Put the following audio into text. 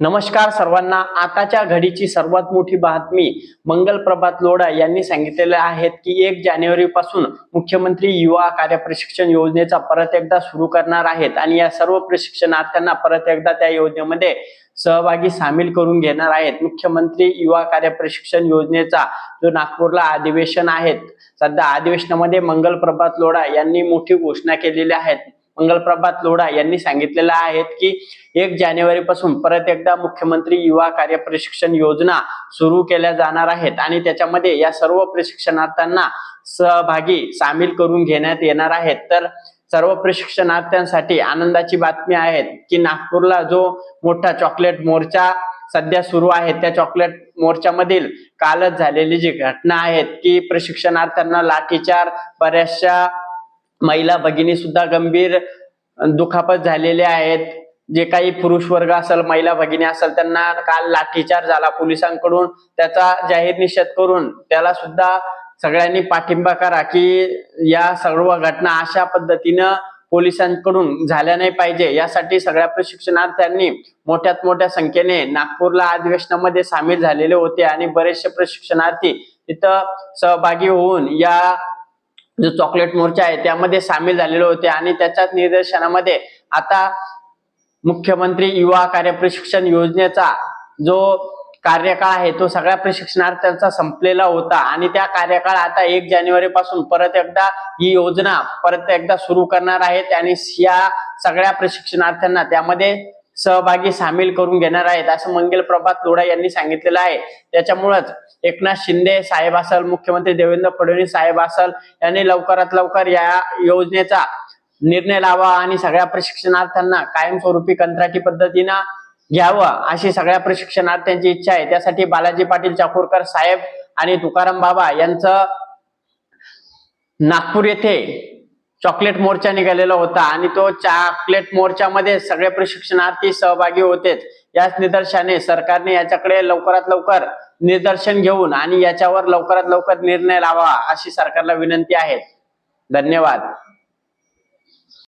नमस्कार सर्वांना। आताच्या घडीची सर्वात मोठी बातमी मंगल प्रभात लोढा यांनी सांगितलेले आहेत की 1 जानेवारी पासून मुख्यमंत्री युवा कार्य प्रशिक्षण योजनेचा परत एकदा सुरू करणार आहेत आणि या सर्व प्रशिक्षणार्थ्यांना परत एकदा त्या योजनेमध्ये सहभागी सामील करून घेणार आहेत। मुख्यमंत्री युवा कार्य प्रशिक्षण योजनेचा जो नागपूरला अधिवेशन आहे, सध्या अधिवेशनामध्ये मंगल प्रभात लोढा यांनी मोठी घोषणा केलेली आहे। मंगल प्रभात लोढा यांनी सांगितलेलं आहे की 1 जानेवारी पासून परत एकदा मुख्यमंत्री युवा कार्य प्रशिक्षण योजना सुरू केल्या जाणार आहेत आणि त्याच्यामध्ये या सर्व प्रशिक्षणार्थ्यांना सहभागी सामील करून घेण्यात येणार आहेत। तर सर्व प्रशिक्षणार्थ्यांसाठी आनंदाची बातमी आहे की नागपूरला जो मोठा चॉकलेट मोर्चा सध्या सुरू आहे, त्या चॉकलेट मोर्चामधील कालच झालेली जी घटना आहे की प्रशिक्षणार्थ्यांना लाठीचार, बऱ्याचशा महिला भगिनी सुद्धा गंभीर दुखापत झालेले आहेत। जे काही पुरुष वर्ग असेल, महिला भगिनी असेल, त्यांना काल लाठीचार झाला पोलिसांकडून। त्याचा जाहीर निषेध करून त्याला सुद्धा सगळ्यांनी पाठिंबा करा की या सर्व घटना अशा पद्धतीनं पोलिसांकडून झाल्या नाही पाहिजे, यासाठी सगळ्या प्रशिक्षणार्थ्यांनी मोठ्यात मोठ्या संख्येने नागपूरला अधिवेशनामध्ये सामील झालेले होते आणि बरेचसे प्रशिक्षणार्थी तिथं सहभागी होऊन या जो चॉकलेट मोर्चा आहे त्यामध्ये सामील झालेले होते आणि त्याच्याच निदर्शनामध्ये आता मुख्यमंत्री युवा कार्य प्रशिक्षण योजनेचा जो कार्यकाळ आहे तो सगळ्या प्रशिक्षणार्थ्यांचा संपलेला होता आणि त्या कार्यकाळ आता 1 जानेवारी पासून परत एकदा ही योजना परत एकदा सुरू करणार आहेत आणि या सगळ्या प्रशिक्षणार्थ्यांना त्यामध्ये सहभागी सामील करून घेणार आहेत, असं मंगल प्रभात लोढा यांनी सांगितलेलं आहे। त्याच्यामुळेच एकनाथ शिंदे साहेब असेल, मुख्यमंत्री देवेंद्र फडणवीस साहेब असेल, यांनी लवकरात लवकर या योजनेचा निर्णय लावा आणि सगळ्या प्रशिक्षणार्थ्यांना कायमस्वरूपी कंत्राटी पद्धतीने घ्यावं अशी सगळ्या प्रशिक्षणार्थ्यांची इच्छा आहे। त्यासाठी बालाजी पाटील चाकूरकर साहेब आणि तुकाराम बाबा यांचं नागपूर येथे चॉकलेट मोर्चा निघालेला होता आणि तो चॉकलेट मोर्चामध्ये सगळे प्रशिक्षणार्थी सहभागी होतेच। याच निदर्शनाने सरकारने याच्याकडे लवकरात लवकर निदर्शन घेऊन आणि याच्यावर लवकरात लवकर निर्णय लावा अशी सरकारला विनंती आहे। धन्यवाद।